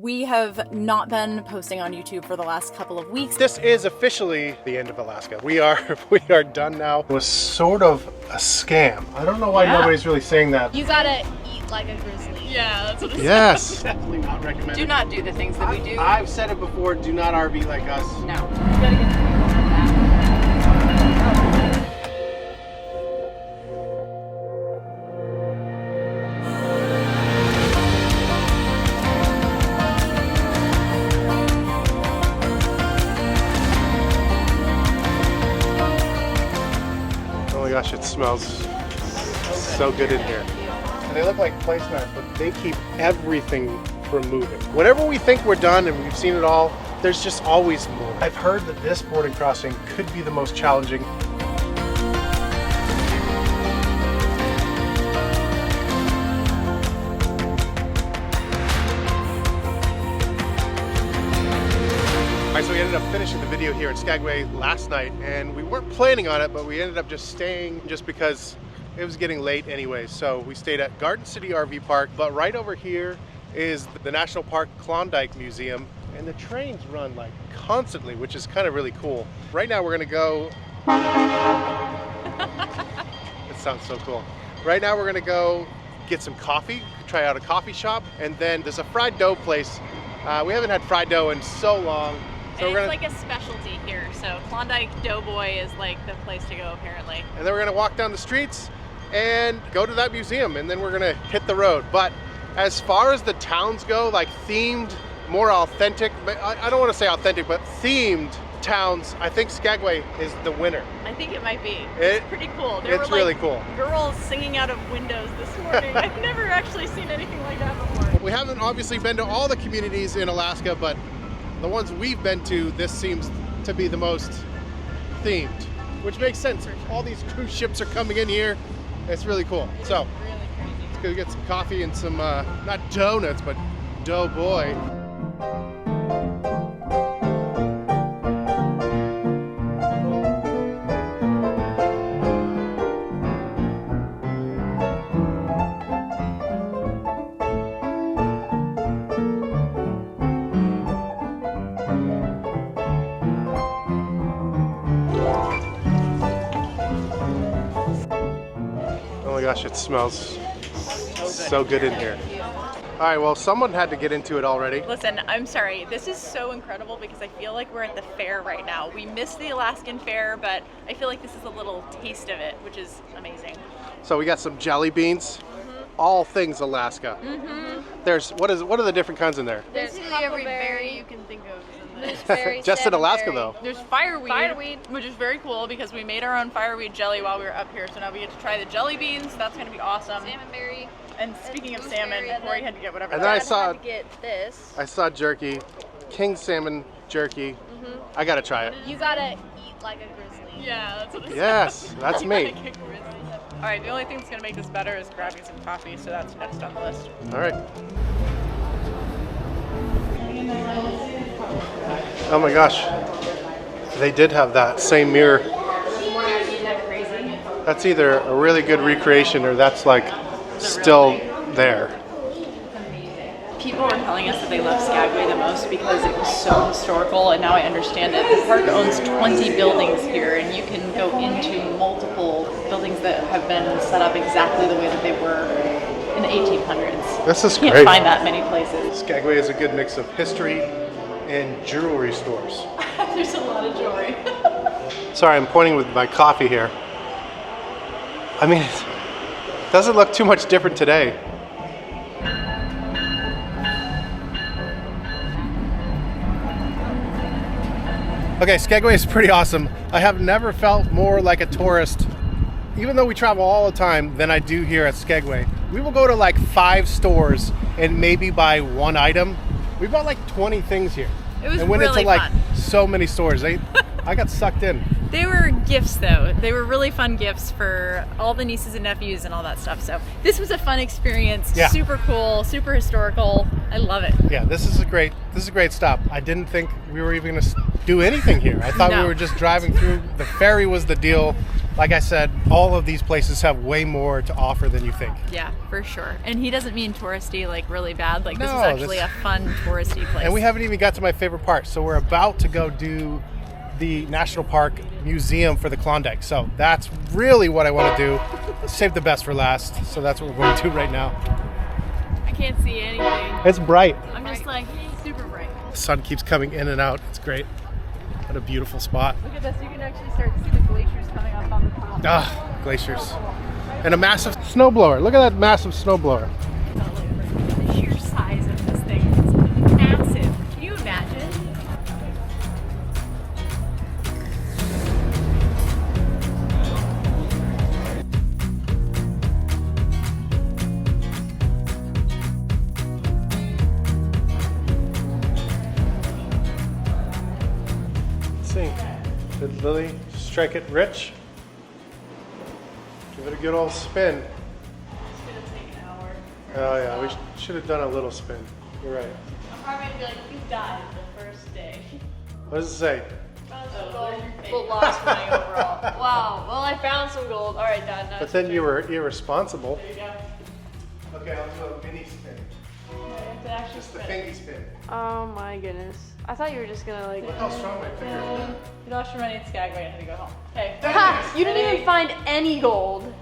We have not been posting on YouTube for the last couple of weeks. This is officially the end of Alaska. We are done now. It was sort of a scam. I don't know why nobody's really saying that. You gotta eat like a grizzly. Yeah, that's what it Yes. Definitely not recommended. Do not do the things that we do. I've said it before, do not RV like us. No. You gotta get Oh my gosh, it smells so good in here. And they look like placemats, but they keep everything from moving. Whenever we think we're done and we've seen it all, there's just always more. I've heard that this boarding crossing could be the most challenging. Alright, so we ended up finishing the video here in Skagway last night, and we weren't planning on it, but we ended up just staying just because it was getting late anyway. So we stayed at Garden City RV Park, but right over here is the National Park Klondike Museum, and the trains run like constantly, which is kind of really cool. Right now we're gonna go... It sounds so cool. Right now we're gonna go get some coffee, try out a coffee shop, and then there's a fried dough place. We haven't had fried dough in so long. So it's like a specialty here, so Klondike Doughboy is like the place to go apparently. And then we're gonna walk down the streets and go to that museum, and then we're gonna hit the road. But as far as the towns go, like themed, more authentic, but I don't wanna say authentic, but themed towns, I think Skagway is the winner. I think it might be. It's pretty cool. There It's were, really cool. Girls singing out of windows this morning. I've never actually seen anything like that before. We haven't obviously been to all the communities in Alaska, but the ones we've been to, this seems to be the most themed, which makes sense. All these cruise ships are coming in here. It's really cool. So Really crazy. let's go get some coffee and some, not donuts, but Doughboy. Oh my gosh, it smells so good in here. All right, well, someone had to get into it already. Listen, I'm sorry. This is so incredible because I feel like we're at the fair right now. We missed the Alaskan fair, but I feel like this is a little taste of it, which is amazing. So we got some jelly beans, all things Alaska. There's, what are the different kinds in there? There's Basically every berry berry. you can think of is in this. Berry, Just in Alaska salmonberry. though. There's fireweed, Fireweed. which is very cool because we made our own fireweed jelly while we were up here. So now we get to try the jelly beans. That's going to be awesome. Salmonberry. And speaking of salmon, gooseberry. Corey had to get whatever. And that then I is. saw- had to get this. I saw jerky, king salmon jerky. I gotta try it. You gotta eat like a grizzly. Yeah, that's what it Yes, that's me. All right, the only thing that's going to make this better is grabbing some coffee, so that's next on the list. All right. Oh my gosh, they did have that same mirror. That's either a really good recreation or that's like still there. People were telling us that they love Skagway the most because it was so historical, and now I understand it. The park owns 20 buildings here, and you can go into multiple buildings that have been set up exactly the way that they were in the 1800s. This is You can't great. find that many places. Skagway is a good mix of history and jewelry stores. There's a lot of jewelry. Sorry, I'm pointing with my coffee here. I mean, it doesn't look too much different today. Okay, Skagway is pretty awesome. I have never felt more like a tourist, even though we travel all the time, than I do here at Skagway. We will go to like 5 stores and maybe buy one item. We bought like 20 things here. It was and went really into like fun. so many stores. I got sucked in. They were gifts, though. They were really fun gifts for all the nieces and nephews and all that stuff. So this was a fun experience. Yeah. Super cool, super historical. I love it. Yeah, this is a great stop. I didn't think we were even gonna do anything here. I thought No. we were just driving through. The ferry was the deal. Like I said, all of these places have way more to offer than you think. Yeah, for sure. And he doesn't mean touristy, like really bad. Like this is No, actually a fun touristy place. And we haven't even got to my favorite part. So we're about to go do the National Park Museum for the Klondike. So that's really what I want to do. Save the best for last. So that's what we're going to do right now. I can't see anything. It's bright. I'm just like, super bright. The sun keeps coming in and out. It's great. What a beautiful spot. Look at this. You can actually start to see the glaciers coming up on the top. Ah, glaciers. And a massive snowblower. Look at that massive snowblower. The sheer size of this thing is massive. Can you imagine? Let's see. Did Lily strike it rich? Give it a good old spin. It's gonna take an hour. Oh yeah, we should have done a little spin. You're right. I'm probably gonna be like, you died the first day. What does it say? Found Oh, some gold, where's your but favorite? lost money overall. Wow. Well, I found some gold. All right, Dad. Now But it's then your you turn. were irresponsible. There you go. Okay, I'll do a mini spin. You have to actually Just the spin. fingy spin. Oh my goodness. I thought you were just gonna like. Look how strong my finger is. You lost your money in Skagway. I had to go home. Okay. Ha! You didn't even find any gold.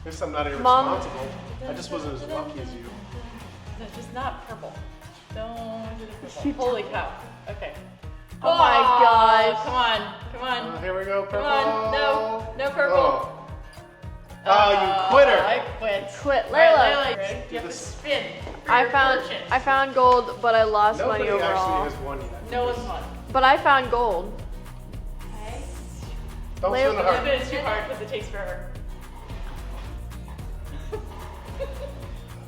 At least I'm not Mom. irresponsible. I just wasn't as lucky as you. It's just not purple. Don't do the purple. Holy cow. Okay. Oh my gosh. Come on. Come on. Here we go, purple. Come on. No. No purple. Oh, you quitter. I quit. Quit, All right, Layla. Layla, you have to spin. for I your found fortune. I found gold, but I lost Nobody money overall. actually has won yet. No one's won. But I found gold. Don't Layla- spin the This heart. bit is too hard because it takes forever.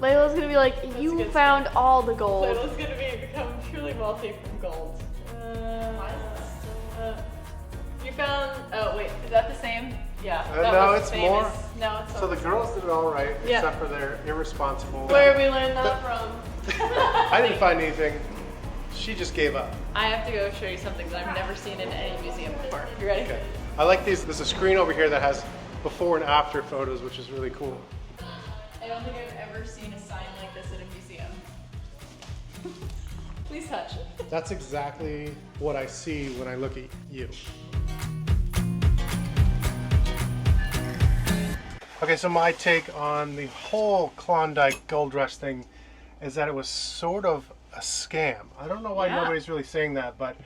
Layla's gonna be like, a you good found all the gold. Layla's gonna become truly wealthy from gold. You found. Oh wait, is that the same? Yeah. that No, was it's the same more. as- no, it's So the girls did all right, Yeah. except for their irresponsible. Where we learned that from? I didn't find anything. She just gave up. I have to go show you something that I've never seen in any museum before. You ready? Okay. I like these. There's a screen over here that has before and after photos, which is really cool. I don't think I've ever seen a sign like this at a museum. Please touch. That's exactly what I see when I look at you. Okay, so my take on the whole Klondike Gold Rush thing is that it was sort of a scam. I don't know why Yeah. nobody's really saying that, but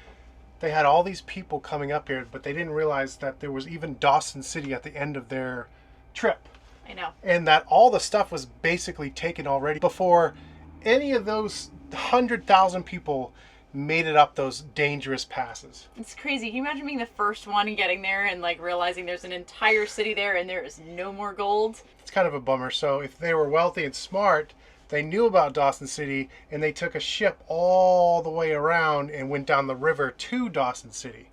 they had all these people coming up here, but they didn't realize that there was even Dawson City at the end of their trip. I know. And that all the stuff was basically taken already before any of those 100,000 people made it up those dangerous passes. It's crazy. Can you imagine being the first one and getting there and like realizing there's an entire city there and there is no more gold? It's kind of a bummer. So if they were wealthy and smart, they knew about Dawson City and they took a ship all the way around and went down the river to Dawson City.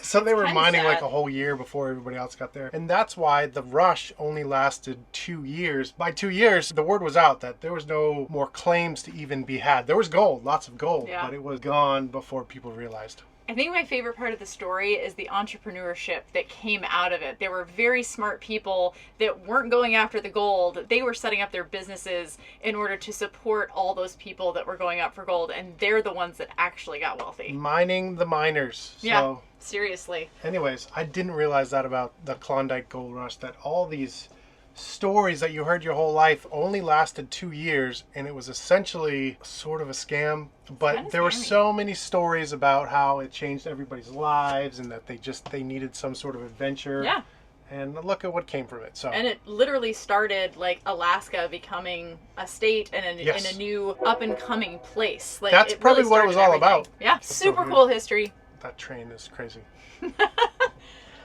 So they were kinda mining like sad. a whole year before everybody else got there. And that's why the rush only lasted 2 years. By 2 years, the word was out that there was no more claims to even be had. There was gold, lots of gold, Yeah. but it was gone before people realized. I think my favorite part of the story is the entrepreneurship that came out of it. There were very smart people that weren't going after the gold. They were setting up their businesses in order to support all those people that were going out for gold, and they're the ones that actually got wealthy. Mining the miners. Yeah, So seriously. anyways, I didn't realize that about the Klondike Gold Rush, that all these stories that you heard your whole life only lasted 2 years, and it was essentially sort of a scam. But kinda there were scammy. so many stories about how it changed everybody's lives and that they needed some sort of adventure. Yeah. And look at what came from it. So And it literally started like Alaska becoming a state and Yes. in a new up and coming place. Like That's it probably really what it was started all everything. about. Yeah, so super weird. cool history. that train is crazy.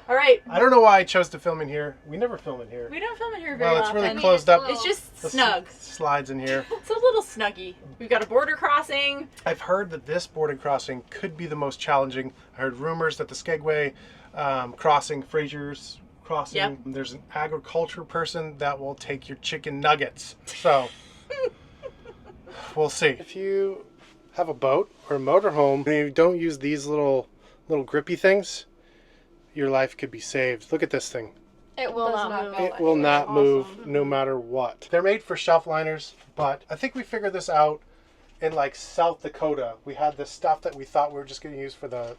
All right, I don't know why I chose to film in here. We never film in here. we don't film it here very Well, it's often. really closed up. It's just The snug. slides in here. It's a little snuggy. We've got a border crossing. I've heard that this border crossing could be the most challenging. I heard rumors that the Skagway crossing, Fraser's crossing, Yep. there's an agriculture person that will take your chicken nuggets. So we'll see. If you have a boat or a motorhome and you don't use these little grippy things, your life could be saved. Look at this thing. It will Does not move. go. It will not move no matter what. They're made for shelf liners, but I think we figured this out in like South Dakota. We had this stuff that we thought we were just going to use for the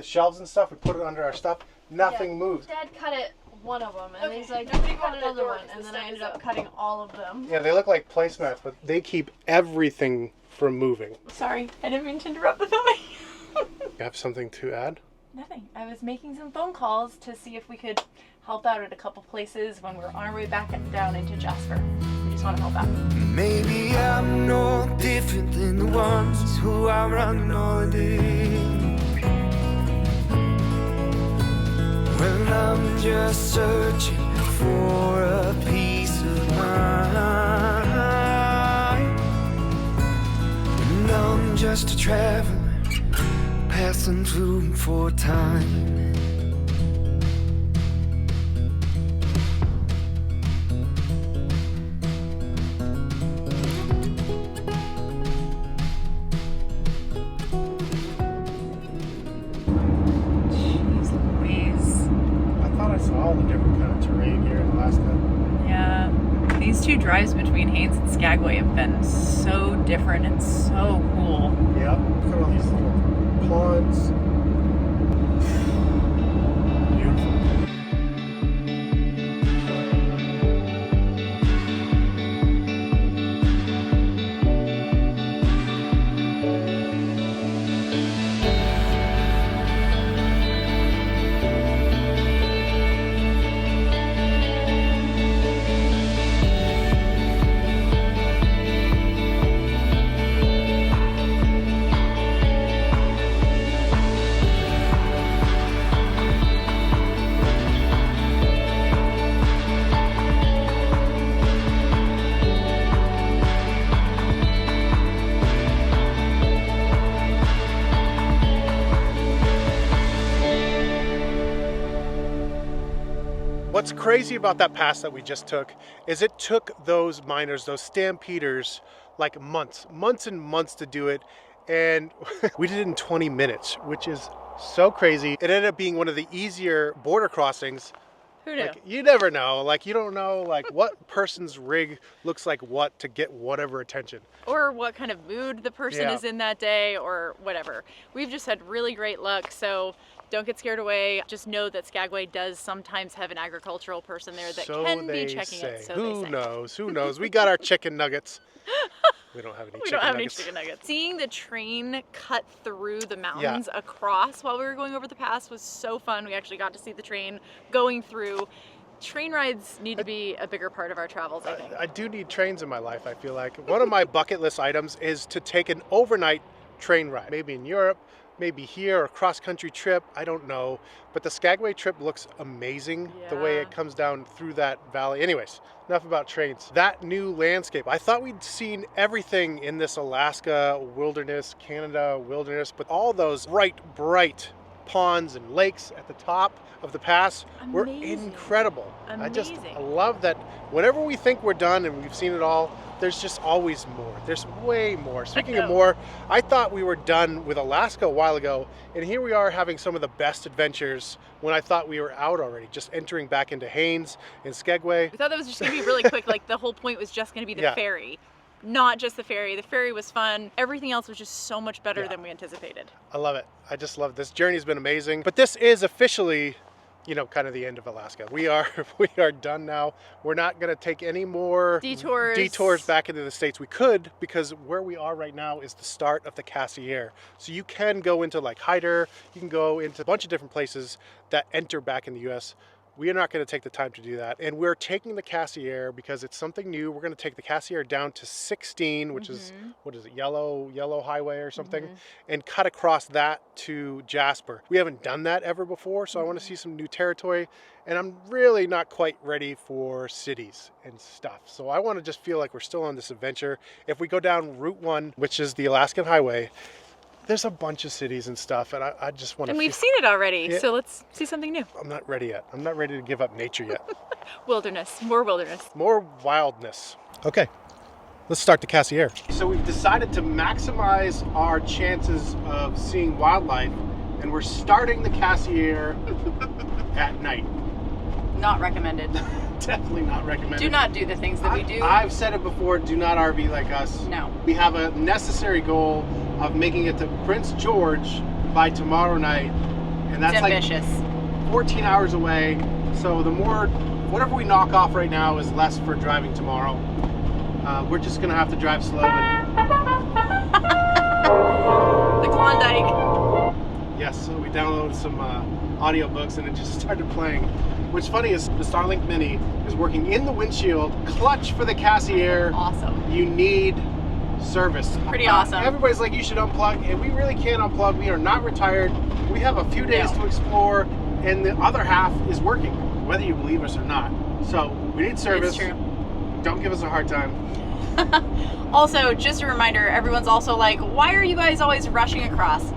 shelves and stuff. We put it under our stuff. Nothing moves. Dad cut it one of them, and Okay, he's like, nobody cut cut that another door one, 'cause and the then I stuff ended is up up. cutting all of them. Yeah, they look like placemats, but they keep everything from moving. Sorry, I didn't mean to interrupt the filming. You have something to add? Nothing. I was making some phone calls to see if we could help out at a couple places when we're on our way back down into Jasper. We just want to help out. Maybe I'm no different than the ones who are running holiday. When I'm just searching for a peace of mind, and I'm just a traveler passing through for time. Jeez Louise. I thought I saw all the different kind of terrain here in Alaska. Yeah. These two drives between Haines and Skagway have been so different and so cool. Yep. Look at all these little ponds. Beautiful. What's crazy about that pass that we just took is it took those miners, those stampeders, like months and months to do it. And we did it in 20 minutes, which is so crazy. It ended up being one of the easier border crossings. Who knew? Like, you never know. Like, you don't know like what person's rig looks like what to get whatever attention. Or what kind of mood the person Yeah. is in that day or whatever. We've just had really great luck, so don't get scared away. Just know that Skagway does sometimes have an agricultural person there that So can they be checking say. it. So Who they say. knows? Who knows? We got our chicken nuggets. We don't have any We chicken don't have nuggets. any chicken nuggets. Seeing the train cut through the mountains across while we were going over the pass was so fun. We actually got to see the train going through. Train rides need to be a bigger part of our travels, I think. I do need trains in my life, I feel like. One of my bucket list items is to take an overnight train ride. Maybe in Europe, maybe here, or a cross-country trip, I don't know. But the Skagway trip looks amazing, the way Yeah. it comes down through that valley. Anyways, enough about trains. That new landscape, I thought we'd seen everything in this Alaska wilderness, Canada wilderness, but all those bright ponds and lakes at the top of the pass were Amazing. incredible. I Amazing. love that whenever we think we're done and we've seen it all, there's just always more. There's way more. Speaking of know. more, I thought we were done with Alaska a while ago, and here we are having some of the best adventures when I thought we were out already, just entering back into Haines and Skagway. We thought that was just gonna be really quick. Like the whole point was just gonna be the Yeah. ferry. Not just the ferry. The ferry was fun. Everything else was just so much better Yeah. than we anticipated. I love it. I just love this. Journey's been amazing. But this is officially, you know, kind of the end of Alaska. We are done now. We're not going to take any more Detours. back into the States. We could, because where we are right now is the start of the Cassiar. So you can go into like Hyder, you can go into a bunch of different places that enter back in the US. We are not going to take the time to do that. And we're taking the Cassiar because it's something new. We're going to take the Cassiar down to 16, which is, what is it, yellow highway or something, and cut across that to Jasper. We haven't done that ever before, so I want to see some new territory. And I'm really not quite ready for cities and stuff. So I want to just feel like we're still on this adventure. If we go down Route 1, which is the Alaskan Highway, there's a bunch of cities and stuff, and I just want to. And we've seen it already, Yeah. so let's see something new. I'm not ready yet. I'm not ready to give up nature yet. Wilderness, more wilderness. More wildness. Okay, let's start the Cassiar. So we've decided to maximize our chances of seeing wildlife, and we're starting the Cassiar at night. Not recommended. Definitely not recommended. Do not do the things that we do. I've said it before, do not RV like us. No. We have a necessary goal of making it to Prince George by tomorrow night. And that's It's ambitious. like 14 hours away. So the more, whatever we knock off right now is less for driving tomorrow. We're just gonna have to drive slow. The Klondike. Yes, so we downloaded some audiobooks and it just started playing. What's funny is the Starlink Mini is working in the windshield, clutch for the Cassiar. Awesome. You need service. Pretty awesome. Everybody's like, you should unplug, and we really can't unplug. We are not retired. We have a few days to explore, and the other half is working, whether you believe us or not. So we need service. It's true. Don't give us a hard time. Also, just a reminder, everyone's also like, why are you guys always rushing across?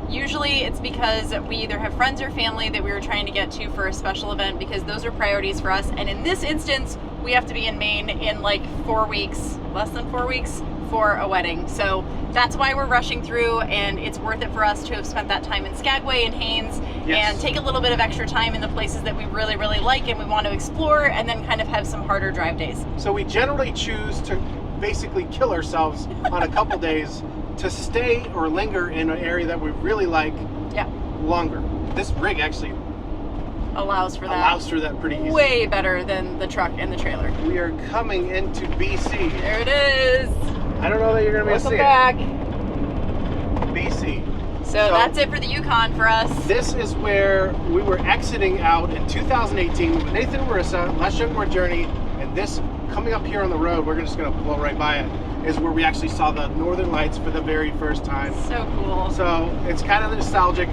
Usually it's because we either have friends or family that we were trying to get to for a special event, because those are priorities for us. And in this instance, we have to be in Maine in like 4 weeks, less than 4 weeks, for a wedding. So that's why we're rushing through, and it's worth it for us to have spent that time in Skagway and Haines and take a little bit of extra time in the places that we really, really like and we want to explore, and then kind of have some harder drive days. So we generally choose to basically kill ourselves on a couple days to stay or linger in an area that we really like longer. This rig actually allows for that pretty easy. Way better than the truck and the trailer. We are coming into BC. There it is. I don't know that you're going to be able to see back. it. BC. So that's it for the Yukon for us. This is where we were exiting out in 2018 with Nathan and Marissa, Last Young More Journey, and this coming up here on the road, we're just going to blow right by it, is where we actually saw the Northern Lights for the very first time. So cool. So it's kind of nostalgic.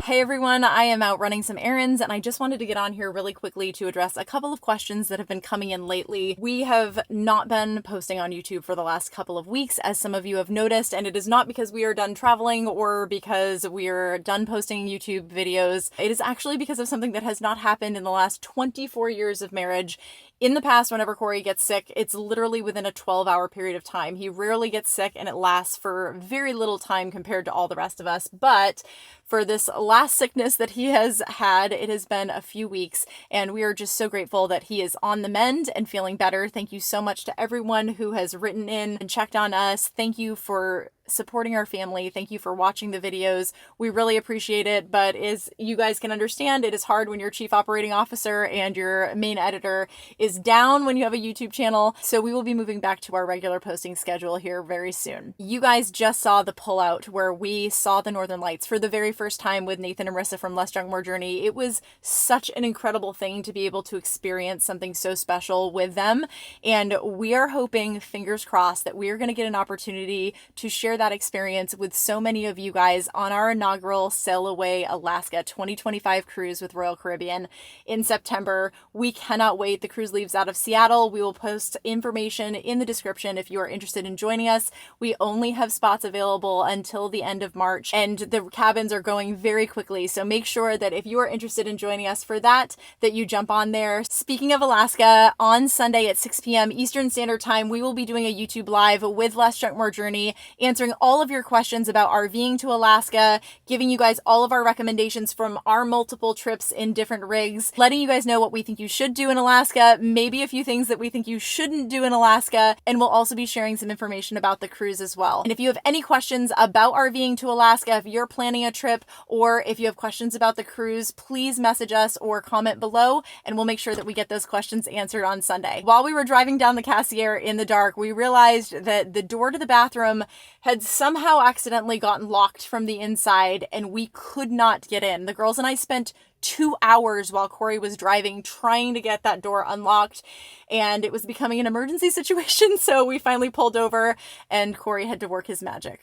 Hey everyone, I am out running some errands and I just wanted to get on here really quickly to address a couple of questions that have been coming in lately. We have not been posting on YouTube for the last couple of weeks, as some of you have noticed, and it is not because we are done traveling or because we are done posting YouTube videos. It is actually because of something that has not happened in the last 24 years of marriage. In the past, whenever Corey gets sick, it's literally within a 12-hour period of time. He rarely gets sick and it lasts for very little time compared to all the rest of us. But for this last sickness that he has had, it has been a few weeks, and we are just so grateful that he is on the mend and feeling better. Thank you so much to everyone who has written in and checked on us. Thank you for supporting our family. Thank you for watching the videos. We really appreciate it, but as you guys can understand, it is hard when your chief operating officer and your main editor is down when you have a YouTube channel. So we will be moving back to our regular posting schedule here very soon. You guys just saw the pullout where we saw the Northern Lights for the very first time with Nathan and Marissa from Less Drunk More Journey. It was such an incredible thing to be able to experience something so special with them. And we are hoping, fingers crossed, that we are going to get an opportunity to share that experience with so many of you guys on our inaugural Sail Away Alaska 2025 cruise with Royal Caribbean in September. We cannot wait. The cruise leaves out of Seattle. We will post information in the description if you are interested in joining us. We only have spots available until the end of March, and the cabins are going very quickly. So make sure that if you are interested in joining us for that you jump on there. Speaking of Alaska, on Sunday at 6 p.m. Eastern Standard Time, we will be doing a YouTube Live with Less Drunk More Journey, answering all of your questions about RVing to Alaska, giving you guys all of our recommendations from our multiple trips in different rigs, letting you guys know what we think you should do in Alaska, maybe a few things that we think you shouldn't do in Alaska, and we'll also be sharing some information about the cruise as well. And if you have any questions about RVing to Alaska, if you're planning a trip, or if you have questions about the cruise, please message us or comment below, and we'll make sure that we get those questions answered on Sunday. While we were driving down the Cassiar in the dark, we realized that the door to the bathroom had somehow accidentally gotten locked from the inside, and we could not get in. The girls and I spent 2 hours while Corey was driving trying to get that door unlocked, and it was becoming an emergency situation, so we finally pulled over and Corey had to work his magic.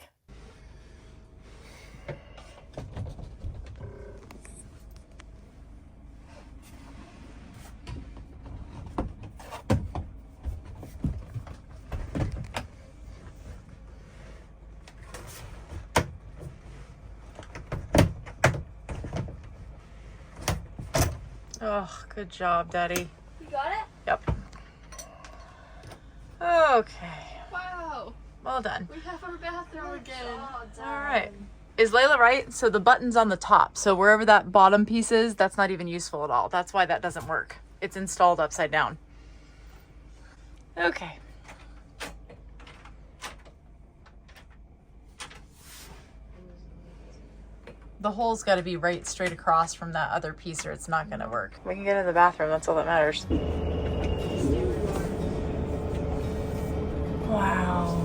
Oh, good job, Daddy. You got it? Yep. Okay. Wow. Well done. We have our bathroom again. All right. Is Layla right? So the button's on the top. So wherever that bottom piece is, that's not even useful at all. That's why that doesn't work. it's installed upside down. Okay. The hole's got to be right straight across from that other piece or it's not going to work. We can get in the bathroom, that's all that matters. Wow.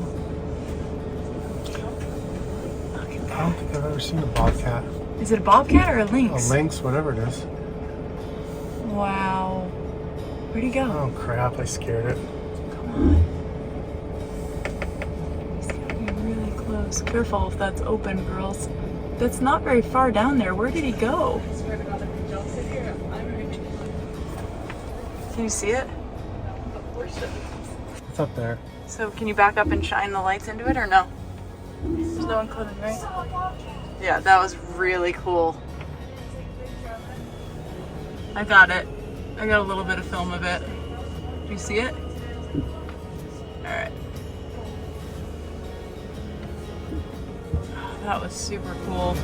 Look at I that. don't think I've ever seen a bobcat. Is it a bobcat or a A lynx? lynx, whatever it is. Wow. Where'd he go? Oh crap, I scared it. Come on. He's getting really close. Careful if that's open, girls. That's not very far down there. Where did he go? Can you see it? It's up there. So can you back up and shine the lights into it or no? There's no one coming, right? Yeah, that was really cool. I got it. I got a little bit of film of it. Do you see it? Alright. That was super cool.